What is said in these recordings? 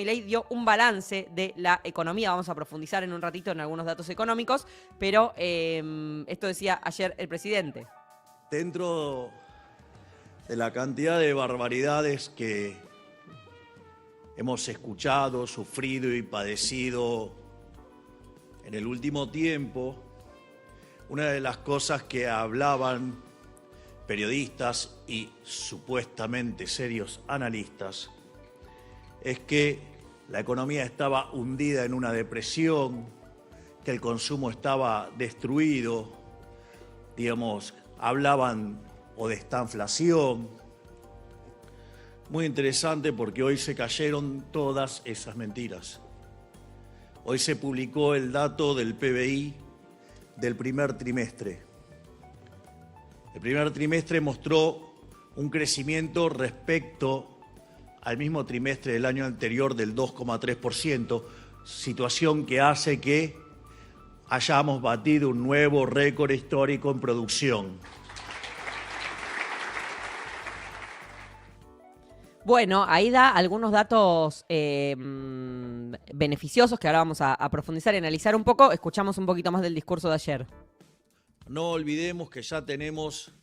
Milei dio un balance de la economía. Vamos a profundizar en un ratito en algunos datos económicos, pero esto decía ayer el presidente. Dentro de la cantidad de barbaridades que hemos escuchado, sufrido y padecido en el último tiempo, una de las cosas que hablaban periodistas y supuestamente serios analistas es que la economía estaba hundida en una depresión, que el consumo estaba destruido, digamos, hablaban o de estanflación. Muy interesante porque hoy se cayeron todas esas mentiras. Hoy se publicó el dato del PBI del primer trimestre. El primer trimestre mostró un crecimiento respecto al mismo trimestre del año anterior del 2,3%, situación que hace que hayamos batido un nuevo récord histórico en producción. Bueno, ahí da algunos datos beneficiosos que ahora vamos a profundizar y analizar un poco. Escuchamos un poquito más del discurso de ayer. No olvidemos que ya tenemos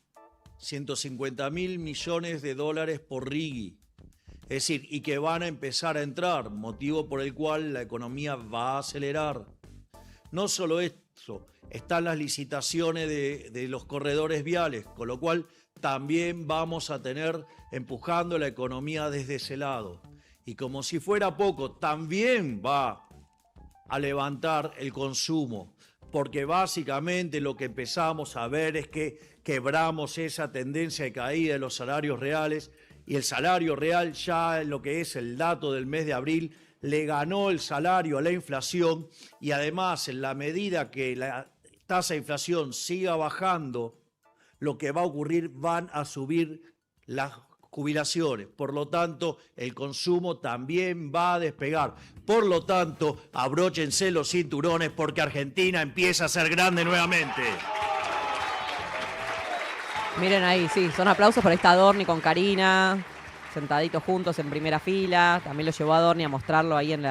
150.000 millones de dólares por RIGI. Es decir, y que van a empezar a entrar, motivo por el cual la economía va a acelerar. No solo eso, están las licitaciones de los corredores viales, con lo cual también vamos a tener empujando la economía desde ese lado. Y como si fuera poco, también va a levantar el consumo, porque básicamente lo que empezamos a ver es que quebramos esa tendencia de caída de los salarios reales. Y el salario real ya en lo que es el dato del mes de abril le ganó el salario a la inflación y además en la medida que la tasa de inflación siga bajando, lo que va a ocurrir van a subir las jubilaciones. Por lo tanto, el consumo también va a despegar. Por lo tanto, abróchense los cinturones porque Argentina empieza a ser grande nuevamente. Miren ahí, sí, son aplausos, por ahí está Adorni con Karina, sentaditos juntos en primera fila. También lo llevó a Adorni a mostrarlo ahí en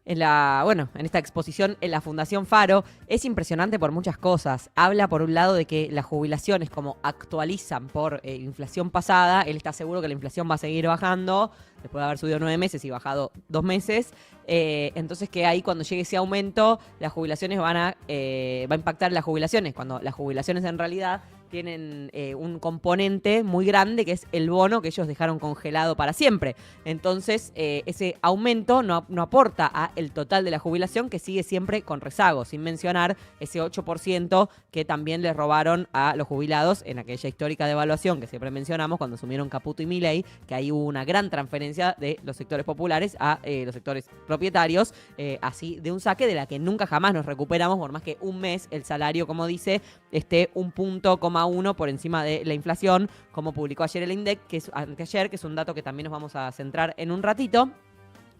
esta exposición en la Fundación Faro. Es impresionante por muchas cosas. Habla, por un lado, de que las jubilaciones, como actualizan por inflación pasada, él está seguro que la inflación va a seguir bajando, después de haber subido 9 meses y bajado 2 meses. Entonces que ahí cuando llegue ese aumento, las jubilaciones va a impactar las jubilaciones, cuando las jubilaciones en realidad tienen un componente muy grande que es el bono que ellos dejaron congelado para siempre. Entonces ese aumento no aporta a el total de la jubilación, que sigue siempre con rezago, sin mencionar ese 8% que también les robaron a los jubilados en aquella histórica devaluación que siempre mencionamos cuando asumieron Caputo y Milei, que ahí hubo una gran transferencia de los sectores populares a los sectores propietarios, así de un saque de la que nunca jamás nos recuperamos, por más que un mes el salario, como dice, esté 1,1 por encima de la inflación, como publicó ayer el INDEC, que es anteayer, que es un dato que también nos vamos a centrar en un ratito.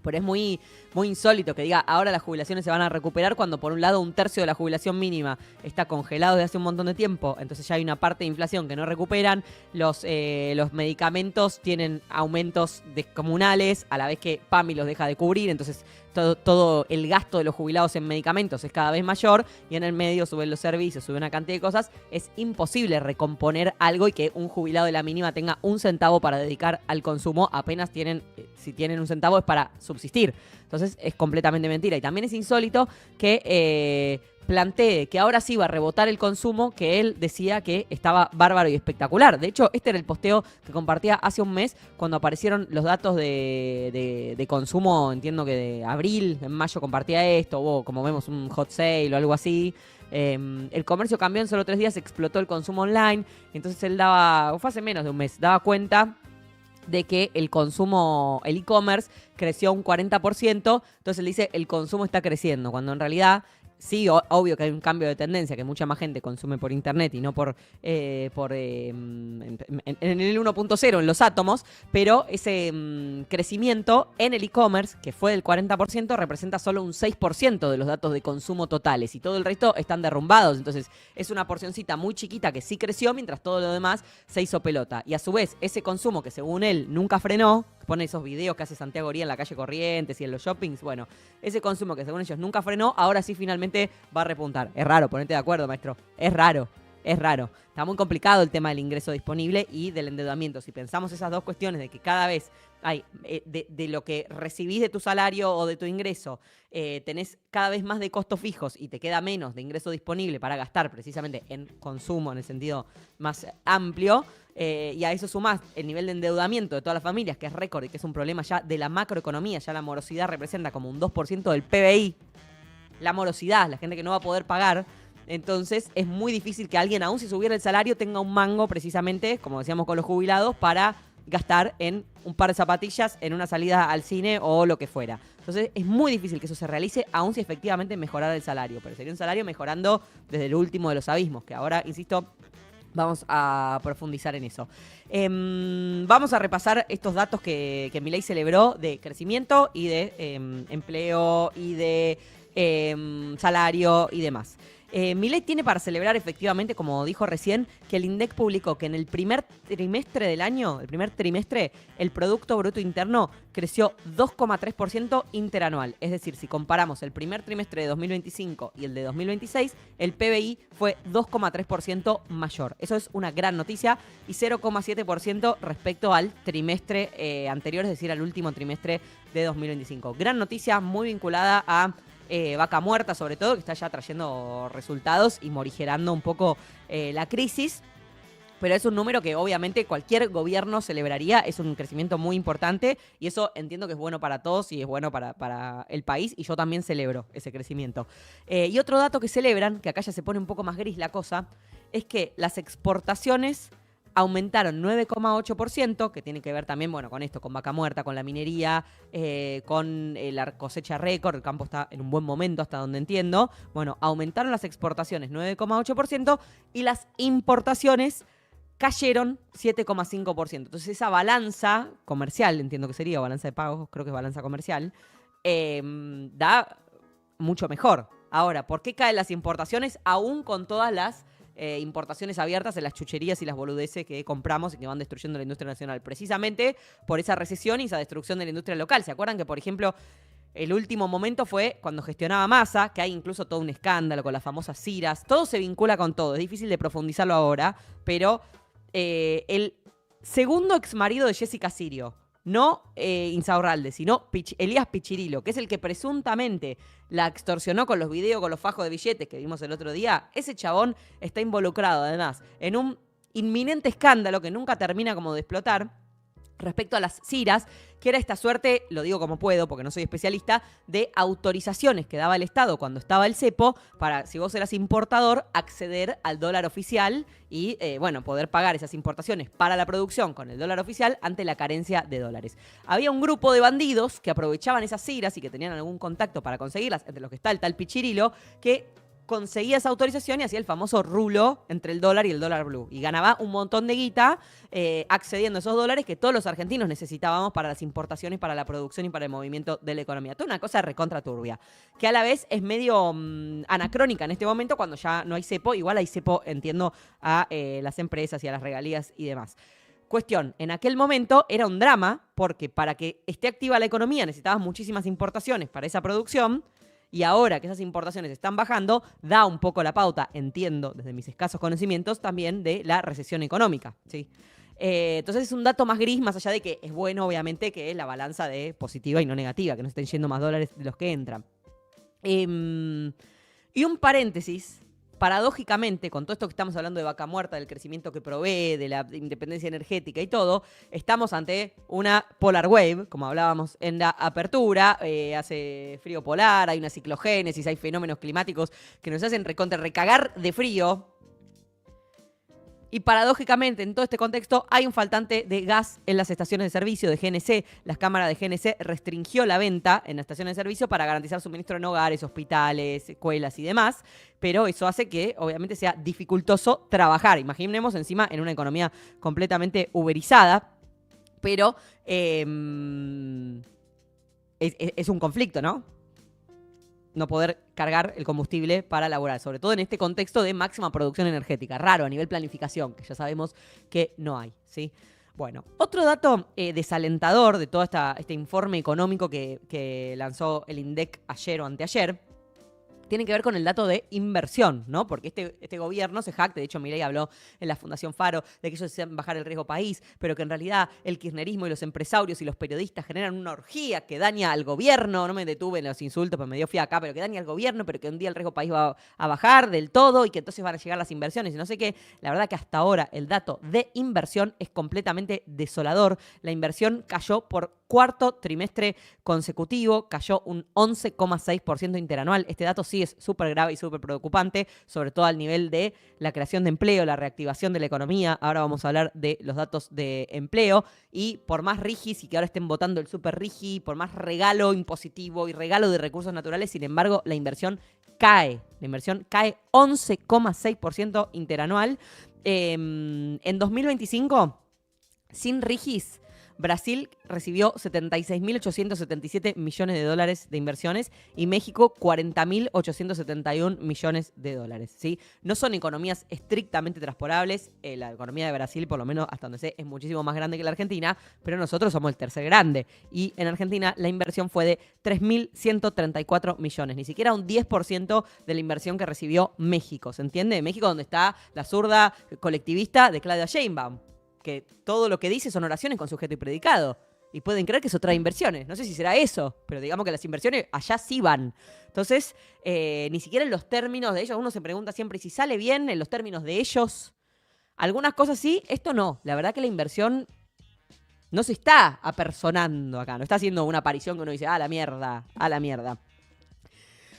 Pero es muy, muy insólito que diga ahora las jubilaciones se van a recuperar cuando por un lado 1/3 de la jubilación mínima está congelado desde hace un montón de tiempo, entonces ya hay una parte de inflación que no recuperan, los medicamentos tienen aumentos descomunales a la vez que PAMI los deja de cubrir, entonces todo el gasto de los jubilados en medicamentos es cada vez mayor y en el medio suben los servicios, sube una cantidad de cosas. Es imposible recomponer algo y que un jubilado de la mínima tenga 1 centavo para dedicar al consumo. Apenas tienen, si tienen 1 centavo es para subsistir. Entonces es completamente mentira. Y también es insólito que plantee que ahora sí va a rebotar el consumo, que él decía que estaba bárbaro y espectacular. De hecho, este era el posteo que compartía hace un mes cuando aparecieron los datos de consumo, entiendo que de abril, en mayo compartía esto, hubo, como vemos, un hot sale o algo así. El comercio cambió en solo 3 días, explotó el consumo online. Entonces él fue hace menos de un mes, daba cuenta de que el consumo, el e-commerce creció un 40%, entonces él dice el consumo está creciendo, cuando en realidad sí, obvio que hay un cambio de tendencia, que mucha más gente consume por internet y no en el 1.0, en los átomos, pero ese crecimiento en el e-commerce, que fue del 40%, representa solo un 6% de los datos de consumo totales y todo el resto están derrumbados. Entonces es una porcioncita muy chiquita que sí creció, mientras todo lo demás se hizo pelota. Y a su vez, ese consumo que según él nunca frenó, pone esos videos que hace Santiago Oría en la calle Corrientes y en los shoppings. Bueno, ese consumo que según ellos nunca frenó, ahora sí finalmente va a repuntar. Es raro, ponete de acuerdo, maestro. Es raro. Es raro. Está muy complicado el tema del ingreso disponible y del endeudamiento. Si pensamos esas dos cuestiones de que cada vez hay, de lo que recibís de tu salario o de tu ingreso, tenés cada vez más de costos fijos y te queda menos de ingreso disponible para gastar precisamente en consumo en el sentido más amplio, y a eso sumás el nivel de endeudamiento de todas las familias, que es récord y que es un problema ya de la macroeconomía. Ya la morosidad representa como un 2% del PBI. La morosidad, la gente que no va a poder pagar. Entonces es muy difícil que alguien, aún si subiera el salario, tenga un mango precisamente, como decíamos con los jubilados, para gastar en un par de zapatillas, en una salida al cine o lo que fuera. Entonces es muy difícil que eso se realice, aún si efectivamente mejorara el salario. Pero sería un salario mejorando desde el último de los abismos, que ahora, insisto, vamos a profundizar en eso. Vamos a repasar estos datos que Milei celebró de crecimiento y de empleo y de salario y demás. Milei tiene para celebrar efectivamente, como dijo recién, que el INDEC publicó que en el primer trimestre del año, el Producto Bruto Interno creció 2,3% interanual. Es decir, si comparamos el primer trimestre de 2025 y el de 2026, el PBI fue 2,3% mayor. Eso es una gran noticia y 0,7% respecto al trimestre anterior, es decir, al último trimestre de 2025. Gran noticia, muy vinculada a Vaca Muerta, sobre todo, que está ya trayendo resultados y morigerando un poco la crisis. Pero es un número que obviamente cualquier gobierno celebraría. Es un crecimiento muy importante y eso entiendo que es bueno para todos y es bueno para el país, y yo también celebro ese crecimiento. Y otro dato que celebran, que acá ya se pone un poco más gris la cosa, es que las exportaciones aumentaron 9,8%, que tiene que ver también, bueno, con esto, con Vaca Muerta, con la minería, con la cosecha récord. El campo está en un buen momento, hasta donde entiendo. Bueno, aumentaron las exportaciones 9,8% y las importaciones cayeron 7,5%. Entonces esa balanza comercial, entiendo que sería balanza de pagos, creo que es balanza comercial, da mucho mejor. Ahora, ¿por qué caen las importaciones aún con todas las importaciones abiertas en las chucherías y las boludeces que compramos y que van destruyendo la industria nacional? Precisamente por esa recesión y esa destrucción de la industria local. ¿Se acuerdan que, por ejemplo, el último momento fue cuando gestionaba Massa, que hay incluso todo un escándalo con las famosas CIRAS? Todo se vincula con todo. Es difícil de profundizarlo ahora, pero el segundo exmarido de Jessica Sirio, no Insaurralde, sino Elías Pichirilo, que es el que presuntamente la extorsionó con los videos, con los fajos de billetes que vimos el otro día. Ese chabón está involucrado, además, en un inminente escándalo que nunca termina como de explotar respecto a las CIRAS, que era esta suerte, lo digo como puedo porque no soy especialista, de autorizaciones que daba el Estado cuando estaba el cepo para, si vos eras importador, acceder al dólar oficial y, poder pagar esas importaciones para la producción con el dólar oficial ante la carencia de dólares. Había un grupo de bandidos que aprovechaban esas CIRAS y que tenían algún contacto para conseguirlas, entre los que está el tal Pichirilo, que conseguía esa autorización y hacía el famoso rulo entre el dólar y el dólar blue. Y ganaba un montón de guita accediendo a esos dólares que todos los argentinos necesitábamos para las importaciones, para la producción y para el movimiento de la economía. Toda una cosa recontra turbia, que a la vez es medio anacrónica en este momento cuando ya no hay cepo. Igual hay cepo, entiendo, a las empresas y a las regalías y demás. Cuestión, en aquel momento era un drama porque para que esté activa la economía necesitabas muchísimas importaciones para esa producción. Y ahora que esas importaciones están bajando, da un poco la pauta, entiendo, desde mis escasos conocimientos, también de la recesión económica, ¿sí? Entonces es un dato más gris, más allá de que es bueno, obviamente, que es la balanza de positiva y no negativa, que no estén yendo más dólares de los que entran. Y un paréntesis, paradójicamente, con todo esto que estamos hablando de Vaca Muerta, del crecimiento que provee, de la independencia energética y todo, estamos ante una polar wave, como hablábamos en la apertura. Hace frío polar, hay una ciclogénesis, hay fenómenos climáticos que nos hacen recagar de frío. Y paradójicamente, en todo este contexto, hay un faltante de gas en las estaciones de servicio de GNC. Las cámaras de GNC restringió la venta en las estaciones de servicio para garantizar suministro en hogares, hospitales, escuelas y demás. Pero eso hace que, obviamente, sea dificultoso trabajar. Imaginemos encima en una economía completamente uberizada. Pero es un conflicto, ¿no? No poder cargar el combustible para laborar, sobre todo en este contexto de máxima producción energética. Raro a nivel planificación, que ya sabemos que no hay, ¿sí? Bueno, otro dato desalentador de todo este informe económico que lanzó el INDEC ayer o anteayer, tiene que ver con el dato de inversión, ¿no? Porque este gobierno se jacta, de hecho Milei habló en la Fundación Faro de que ellos desean bajar el riesgo país, pero que en realidad el kirchnerismo y los empresarios y los periodistas generan una orgía que daña al gobierno. No me detuve en los insultos, pues me dio acá, pero que daña al gobierno, pero que un día el riesgo país va a bajar del todo y que entonces van a llegar las inversiones y no sé qué. La verdad que hasta ahora el dato de inversión es completamente desolador. La inversión cayó por cuarto trimestre consecutivo, cayó un 11,6% interanual. Este dato sí es súper grave y súper preocupante, sobre todo al nivel de la creación de empleo, la reactivación de la economía. Ahora vamos a hablar de los datos de empleo y por más rigis y que ahora estén votando el súper rigi, por más regalo impositivo y regalo de recursos naturales, sin embargo, la inversión cae. La inversión cae 11,6% interanual. En 2025, sin rigis, Brasil recibió 76.877 millones de dólares de inversiones y México 40.871 millones de dólares, ¿sí? No son economías estrictamente transporables. La economía de Brasil, por lo menos hasta donde sé, es muchísimo más grande que la Argentina, pero nosotros somos el tercer grande. Y en Argentina la inversión fue de 3.134 millones, ni siquiera un 10% de la inversión que recibió México, ¿se entiende? México, donde está la zurda colectivista de Claudia Sheinbaum, que todo lo que dice son oraciones con sujeto y predicado. Y pueden creer que eso trae inversiones. No sé si será eso, pero digamos que las inversiones allá sí van. Entonces, ni siquiera en los términos de ellos, uno se pregunta siempre si sale bien en los términos de ellos. Algunas cosas sí, esto no. La verdad que la inversión no se está apersonando acá. No está haciendo una aparición que uno dice, a la mierda, a la mierda.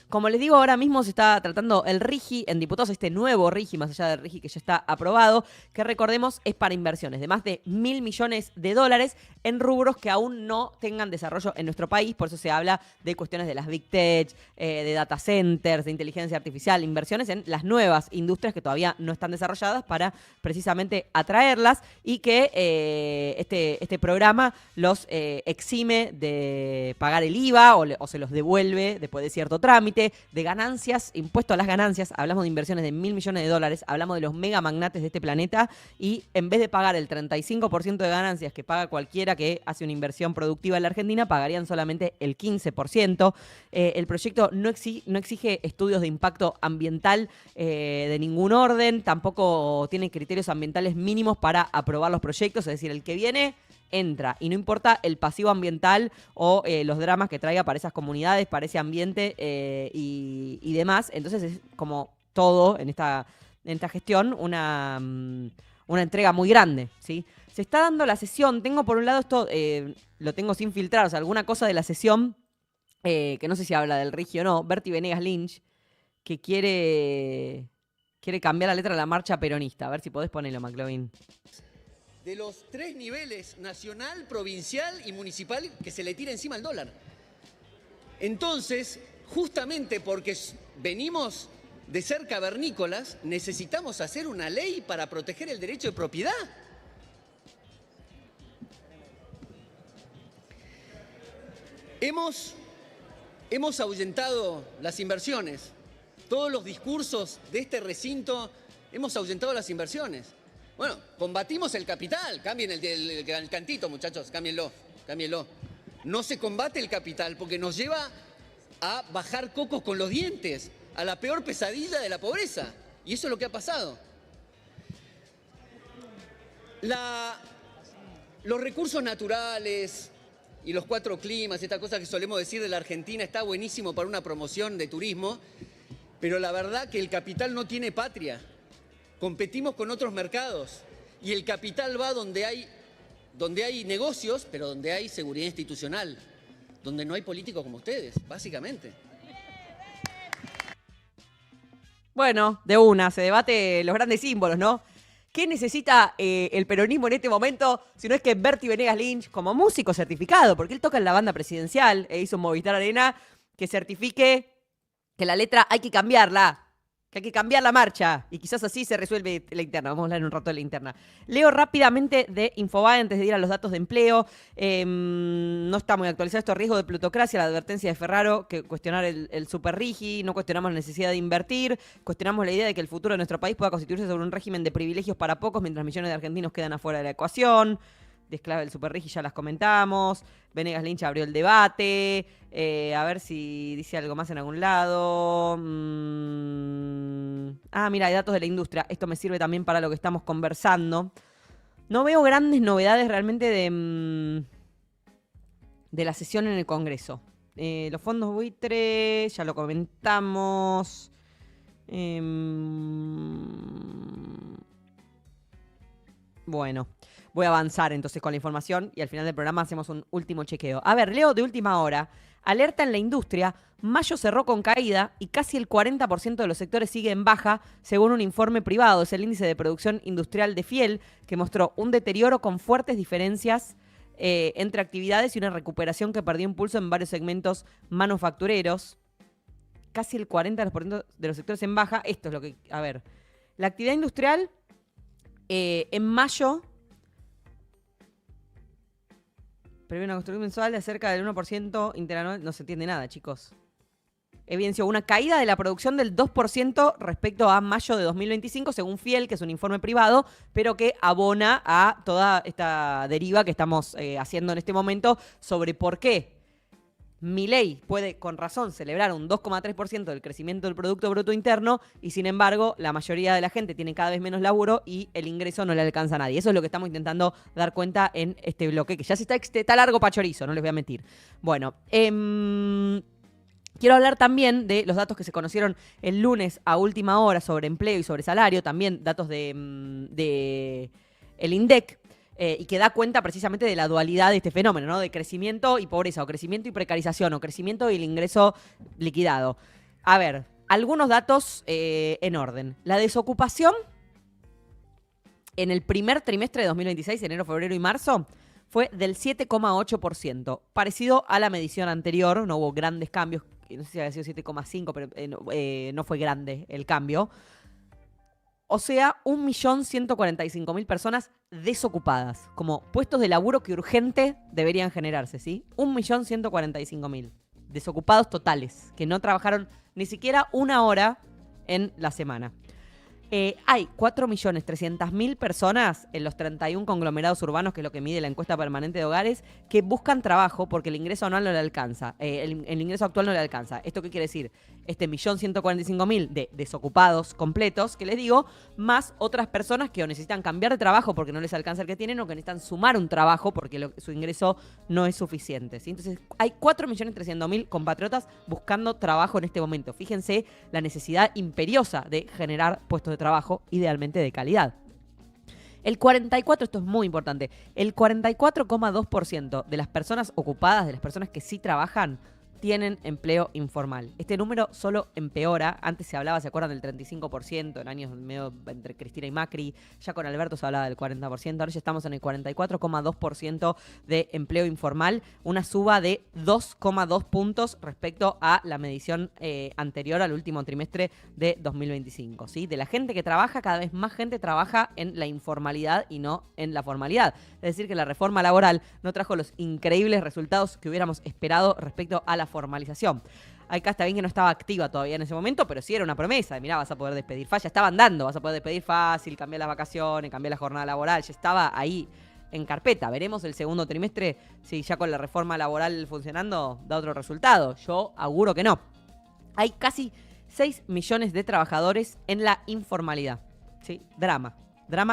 Como les digo, ahora mismo se está tratando el RIGI en diputados, este nuevo RIGI, más allá del RIGI que ya está aprobado, que recordemos es para inversiones de más de 1.000 millones de dólares en rubros que aún no tengan desarrollo en nuestro país. Por eso se habla de cuestiones de las Big Tech, de data centers, de inteligencia artificial, inversiones en las nuevas industrias que todavía no están desarrolladas para precisamente atraerlas y que este programa los exime de pagar el IVA o se los devuelve después de cierto trámite. De ganancias, impuesto a las ganancias, hablamos de inversiones de 1.000 millones de dólares, hablamos de los mega magnates de este planeta y en vez de pagar el 35% de ganancias que paga cualquiera que hace una inversión productiva en la Argentina, pagarían solamente el 15%. El proyecto no exige estudios de impacto ambiental de ningún orden, tampoco tiene criterios ambientales mínimos para aprobar los proyectos, es decir, el que viene entra y no importa el pasivo ambiental o los dramas que traiga para esas comunidades, para ese ambiente y demás. Entonces es como todo en esta gestión una entrega muy grande, ¿sí? Se está dando la sesión. Tengo por un lado esto, lo tengo sin filtrar, o sea, alguna cosa de la sesión que no sé si habla del Rigio o no, Berti Venegas Lynch, que quiere cambiar la letra de la marcha peronista. A ver si podés ponerlo, McLovin. De los 3 niveles, nacional, provincial y municipal, que se le tira encima al dólar. Entonces, justamente porque venimos de ser cavernícolas, necesitamos hacer una ley para proteger el derecho de propiedad. Hemos ahuyentado las inversiones. Todos los discursos de este recinto hemos ahuyentado las inversiones. Bueno, combatimos el capital. Cambien el cantito, muchachos, cámbienlo. No se combate el capital porque nos lleva a bajar cocos con los dientes, a la peor pesadilla de la pobreza. Y eso es lo que ha pasado. Los recursos naturales y los 4 climas, esta cosa que solemos decir de la Argentina, está buenísimo para una promoción de turismo, pero la verdad que el capital no tiene patria. Competimos con otros mercados y el capital va donde hay negocios, pero donde hay seguridad institucional, donde no hay políticos como ustedes, básicamente. Bueno, de una, se debate los grandes símbolos, ¿no? ¿Qué necesita el peronismo en este momento si no es que Berti Venegas Lynch, como músico certificado, porque él toca en la banda presidencial e hizo Movistar Arena, que certifique que la letra hay que cambiarla? Que hay que cambiar la marcha y quizás así se resuelve la interna. Vamos a hablar un rato de la interna. Leo rápidamente de Infobae antes de ir a los datos de empleo. No está muy actualizado esto. Riesgo de plutocracia, la advertencia de Ferraro, que cuestionar el super rigi, no cuestionamos la necesidad de invertir, cuestionamos la idea de que el futuro de nuestro país pueda constituirse sobre un régimen de privilegios para pocos mientras millones de argentinos quedan afuera de la ecuación. Desclave del Superrigi ya las comentamos. Venegas Lynch abrió el debate. A ver si dice algo más en algún lado. Mira, hay datos de la industria. Esto me sirve también para lo que estamos conversando. No veo grandes novedades realmente de la sesión en el Congreso. Los fondos buitre, ya lo comentamos. Bueno, voy a avanzar entonces con la información y al final del programa hacemos un último chequeo. A ver, leo de última hora. Alerta en la industria. Mayo cerró con caída y casi el 40% de los sectores sigue en baja, según un informe privado. Es el índice de producción industrial de Fiel, que mostró un deterioro con fuertes diferencias entre actividades y una recuperación que perdió impulso en varios segmentos manufactureros. Casi el 40% de los sectores en baja. Esto es lo que... A ver, la actividad industrial en mayo prevé una construcción mensual de cerca del 1% interanual. No se entiende nada, chicos. Evidenció una caída de la producción del 2% respecto a mayo de 2025, según Fiel, que es un informe privado, pero que abona a toda esta deriva que estamos haciendo en este momento sobre por qué Milei puede, con razón, celebrar un 2,3% del crecimiento del Producto Bruto Interno y, sin embargo, la mayoría de la gente tiene cada vez menos laburo y el ingreso no le alcanza a nadie. Eso es lo que estamos intentando dar cuenta en este bloque, que ya está largo pa' chorizo, no les voy a mentir. Bueno, quiero hablar también de los datos que se conocieron el lunes a última hora sobre empleo y sobre salario, también datos de el INDEC. Y que da cuenta precisamente de la dualidad de este fenómeno, ¿no? De crecimiento y pobreza, o crecimiento y precarización, o crecimiento y el ingreso liquidado. A ver, algunos datos en orden. La desocupación en el primer trimestre de 2026, enero, febrero y marzo, fue del 7,8%, parecido a la medición anterior. No hubo grandes cambios, no sé si había sido 7,5, pero no fue grande el cambio. O sea, 1.145.000 personas desocupadas, como puestos de laburo que urgente deberían generarse, ¿sí? 1.145.000 desocupados totales, que no trabajaron ni siquiera una hora en la semana. Hay 4.300.000 personas en los 31 conglomerados urbanos, que es lo que mide la encuesta permanente de hogares, que buscan trabajo porque el ingreso anual no le alcanza. El ingreso actual no le alcanza. ¿Esto qué quiere decir? 1.145.000 de desocupados completos, que les digo, más otras personas que o necesitan cambiar de trabajo porque no les alcanza el que tienen, o que necesitan sumar un trabajo porque su ingreso no es suficiente, ¿sí? Entonces, hay 4.300.000 compatriotas buscando trabajo en este momento. Fíjense la necesidad imperiosa de generar puestos de trabajo, idealmente de calidad. El 44%, esto es muy importante, el 44,2% de las personas ocupadas, de las personas que sí trabajan, tienen empleo informal. Este número solo empeora. Antes se hablaba, ¿se acuerdan? Del 35% en años medio entre Cristina y Macri. Ya con Alberto se hablaba del 40%. Ahora ya estamos en el 44,2% de empleo informal. Una suba de 2,2 puntos respecto a la medición anterior al último trimestre de 2025. ¿Sí? De la gente que trabaja, cada vez más gente trabaja en la informalidad y no en la formalidad. Es decir, que la reforma laboral no trajo los increíbles resultados que hubiéramos esperado respecto a la formalización. Acá está bien que no estaba activa todavía en ese momento, pero sí era una promesa. Mirá, vas a poder despedir fácil. Ya estaban dando, vas a poder despedir fácil, cambiar las vacaciones, cambiar la jornada laboral. Ya estaba ahí en carpeta. Veremos el segundo trimestre si ya con la reforma laboral funcionando da otro resultado. Yo auguro que no. Hay casi 6 millones de trabajadores en la informalidad. ¿Sí? Drama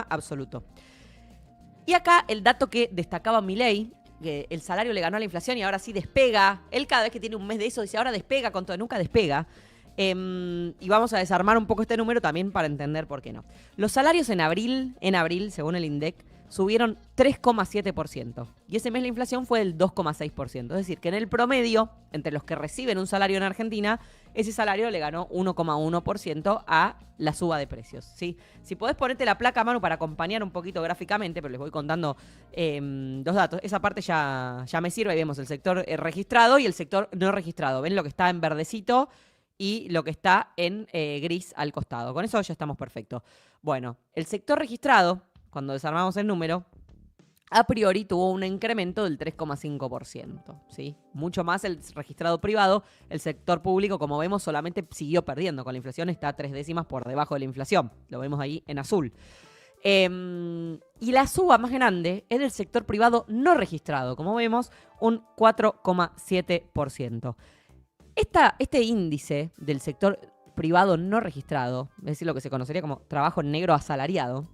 absoluto. Y acá el dato que destacaba Milei, que el salario le ganó a la inflación y ahora sí despega. Él cada vez que tiene un mes de eso dice, ahora despega, con todo, nunca despega. Y vamos a desarmar un poco este número también para entender por qué no. Los salarios en abril, según el INDEC, subieron 3,7%. Y ese mes la inflación fue del 2,6%. Es decir, que en el promedio, entre los que reciben un salario en Argentina, ese salario le ganó 1,1% a la suba de precios, ¿sí? Si podés ponerte la placa, Manu, para acompañar un poquito gráficamente, pero les voy contando los datos. Esa parte ya me sirve. Ahí vemos el sector registrado y el sector no registrado. ¿Ven lo que está en verdecito y lo que está en gris al costado? Con eso ya estamos perfectos. Bueno, el sector registrado, cuando desarmamos el número, a priori tuvo un incremento del 3,5%, ¿sí? Mucho más el registrado privado. El sector público, como vemos, solamente siguió perdiendo. Con la inflación está 3 décimas por debajo de la inflación. Lo vemos ahí en azul. Y la suba más grande es del sector privado no registrado, como vemos, un 4,7%. Este índice del sector privado no registrado, es decir, lo que se conocería como trabajo negro asalariado,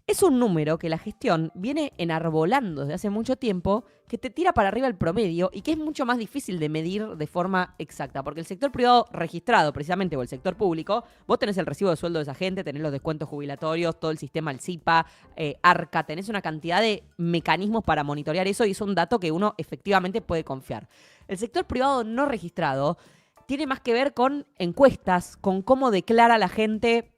es un número que la gestión viene enarbolando desde hace mucho tiempo, que te tira para arriba el promedio y que es mucho más difícil de medir de forma exacta. Porque el sector privado registrado, precisamente, o el sector público, vos tenés el recibo de sueldo de esa gente, tenés los descuentos jubilatorios, todo el sistema, el CIPA, ARCA, tenés una cantidad de mecanismos para monitorear eso y es un dato que uno efectivamente puede confiar. El sector privado no registrado tiene más que ver con encuestas, con cómo declara la gente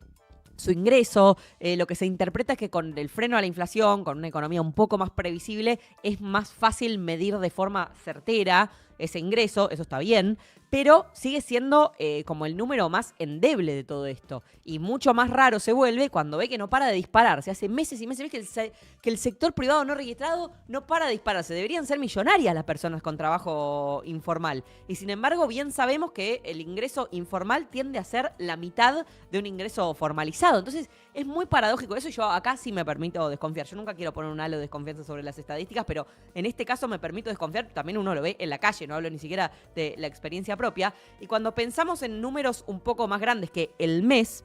su ingreso. Lo que se interpreta es que con el freno a la inflación, con una economía un poco más previsible, es más fácil medir de forma certera ese ingreso, eso está bien, pero sigue siendo como el número más endeble de todo esto. Y mucho más raro se vuelve cuando ve que no para de dispararse. Hace meses y meses que el sector privado no registrado no para de dispararse. Deberían ser millonarias las personas con trabajo informal. Y sin embargo, bien sabemos que el ingreso informal tiende a ser la mitad de un ingreso formalizado. Entonces, es muy paradójico eso y yo acá sí me permito desconfiar. Yo nunca quiero poner un halo de desconfianza sobre las estadísticas, pero en este caso me permito desconfiar. También uno lo ve en la calle, no hablo ni siquiera de la experiencia propia. Y cuando pensamos en números un poco más grandes que el mes,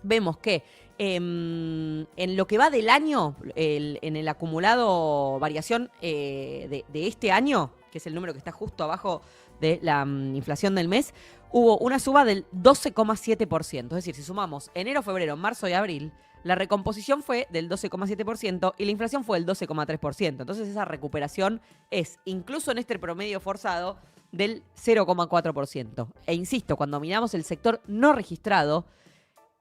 vemos que en lo que va del año, en el acumulado variación de este año, que es el número que está justo abajo de la inflación del mes, hubo una suba del 12,7%. Es decir, si sumamos enero, febrero, marzo y abril, la recomposición fue del 12,7% y la inflación fue del 12,3%. Entonces esa recuperación es, incluso en este promedio forzado, del 0,4%. E insisto, cuando miramos el sector no registrado,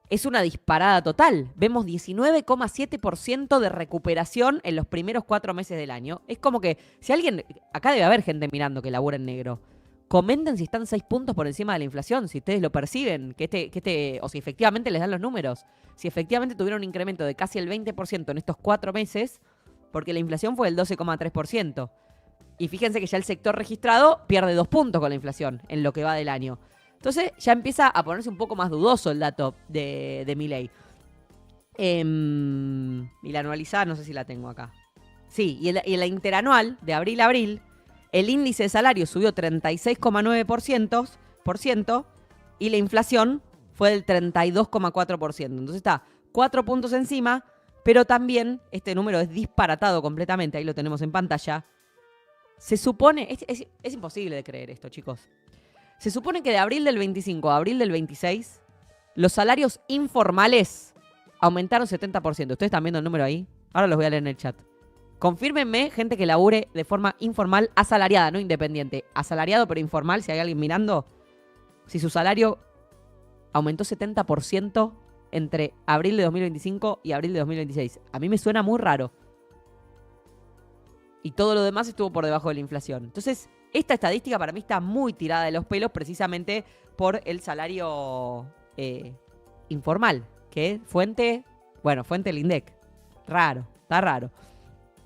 es una disparada total. Vemos 19,7% de recuperación en los primeros 4 meses del año. Es como que, si alguien, acá debe haber gente mirando que labura en negro. Comenten si están 6 puntos por encima de la inflación, si ustedes lo perciben, o si efectivamente les dan los números. Si efectivamente tuvieron un incremento de casi el 20% en estos 4 meses, porque la inflación fue del 12,3%. Y fíjense que ya el sector registrado pierde 2 puntos con la inflación en lo que va del año. Entonces ya empieza a ponerse un poco más dudoso el dato de Milei. Y la anualizada no sé si la tengo acá. Sí, y en la interanual de abril a abril, el índice de salario subió 36,9% y la inflación fue del 32,4%. Entonces está 4 puntos encima, pero también este número es disparatado completamente. Ahí lo tenemos en pantalla. Se supone, es imposible de creer esto, chicos. Se supone que de abril del 25 a abril del 26, los salarios informales aumentaron 70%. ¿Ustedes están viendo el número ahí? Ahora los voy a leer en el chat. Confírmenme, gente que labure de forma informal, asalariada, no independiente. Asalariado pero informal, si hay alguien mirando. Si su salario aumentó 70% entre abril de 2025 y abril de 2026. A mí me suena muy raro. Y todo lo demás estuvo por debajo de la inflación. Entonces, esta estadística para mí está muy tirada de los pelos precisamente por el salario informal. Que fuente el INDEC. Raro, está raro.